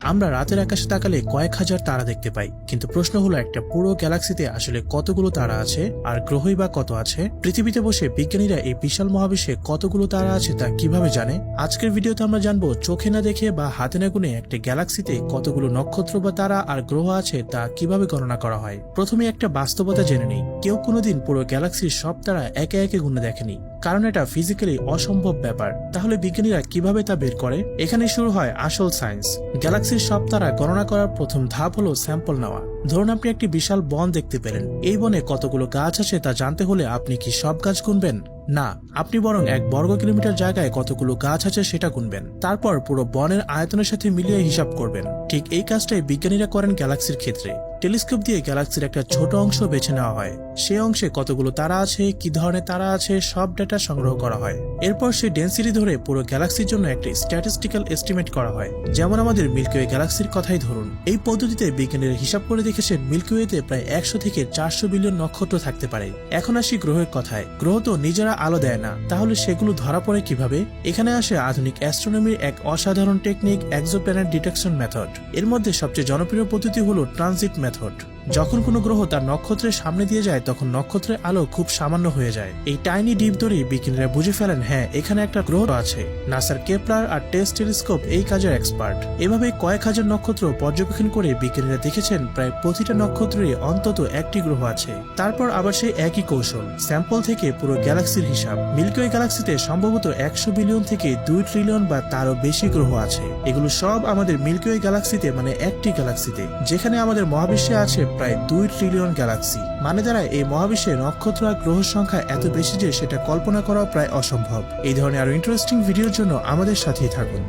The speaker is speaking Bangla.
আমরা রাতের আকাশে তাকালে কয়েক হাজার তারা দেখতে পাই, কিন্তু প্রশ্ন হলো একটা পুরো গ্যালাক্সিতে আসলে কতগুলো তারা আছে আর গ্রহই বা কত আছে। পৃথিবীতে বসে বিজ্ঞানীরা এই বিশাল মহাবিশ্বে কতগুলো তারা আছে তা কিভাবে জানে। আজকের ভিডিওতে আমরা জানবো চোখে না দেখে বা হাতে না গুনে একটা গ্যালাক্সিতে কতগুলো নক্ষত্র বা তারা আর গ্রহ আছে তা কিভাবে গণনা করা হয়। প্রথমে একটা বাস্তবতা জেনে নেই, কেউ কোনোদিন পুরো গ্যালাক্সির সব তারা একে একে গুনে দেখেনি, কারণ এটা ফিজিক্যালি অসম্ভব ব্যাপার। তাহলে বিজ্ঞানীরা কিভাবে তা বের করে? এখানে শুরু হয় আসল সায়েন্স। গ্যালাক্সির সব তারা গণনা করার প্রথম ধাপ হলো স্যাম্পল নেওয়া। ধরুন আপনি একটি বিশাল বন দেখতে পেলেন। এই বনে কতগুলো গাছ আছে তা জানতে হলে আপনি কি সব গাছ গুনবেন? না, আপনি বরং 1 বর্গ কিলোমিটার জায়গায় কতগুলো গাছ আছে সেটা গুনবেন। তারপর পুরো বনের আয়তনের সাথে মিলিয়ে হিসাব করবেন। ঠিক এই কাজটাই বিজ্ঞানীরা করেন গ্যালাক্সির ক্ষেত্রে। টেলিস্কোপ দিয়ে গ্যালাক্সির একটা ছোট অংশ বেছে নেওয়া হয়। সেই অংশে কতগুলো তারা আছে, কি ধরনের তারা আছে, সব ডেটা সংগ্রহ করা হয়। এরপর সেই ডেন্সিটি ধরে পুরো গ্যালাক্সির জন্য একটা স্ট্যাটিস্টিক্যাল এস্টিমেট করা হয়। যেমন আমাদের মিল্কি ওয়ে গ্যালাক্সির কথাই ধরুন। এই পদ্ধতিতে বিজ্ঞানীরা হিসাব করে দেখেছেন মিল্কি ওয়েতে প্রায় 100 থেকে 400 বিলিয়ন নক্ষত্র থাকতে পারে। এখন আসি গ্রহের কথায়। গ্রহ তো নিজেরা আলো দেয় না, তাহলে সেগুলো ধরা পড়ে কিভাবে? এখানে আসে আধুনিক অ্যাস্ট্রোনমির এক অসাধারণ টেকনিক, এক্সোপ্ল্যানেট ডিটেকশন মেথড। এর মধ্যে সবচেয়ে জনপ্রিয় পদ্ধতি হলো ট্রানজিট মেথড। যখন কোনো গ্রহ তার নক্ষত্রের সামনে দিয়ে যায় তখন নক্ষত্রের আলো খুব সামান্য হয়ে যায়। এই টাইনি ডিপ ধরেই বিজ্ঞানীরা বুঝে ফেলেন হ্যাঁ, এখানে একটা গ্রহ আছে। নাসার কেপলার আর টেস্ট টেলিস্কোপ এই কাজের এক্সপার্ট। এভাবে কয়েক হাজার নক্ষত্র পর্যবেক্ষণ করে বিজ্ঞানীরা দেখেছেন প্রায় প্রতিটা নক্ষত্রে অন্তত একটি গ্রহ আছে। তারপর আবার সেই একই কৌশল, স্যাম্পল থেকে পুরো গ্যালাক্সির হিসাব। মিল্কি ওয়ে গ্যালাক্সিতে সম্ভবত 100 বিলিয়ন থেকে 2 ট্রিলিয়ন বা তারও বেশি গ্রহ আছে। এগুলো সব আমাদের মিল্কি ওয়ে গ্যালাক্সিতে, মানে একটি গ্যালাক্সিতে, যেখানে আমাদের মহাবিশ্বে আছে প্রায় 2 ট্রিলিয়ন গ্যালাক্সি। মানে দাঁড়ায় এই মহাবিশ্বে নক্ষত্র আর গ্রহের সংখ্যা এত বেশি যে সেটা কল্পনা করাও প্রায় অসম্ভব। এই ধরনের আরো ইন্টারেস্টিং ভিডিওর জন্য আমাদের সাথেই থাকুন।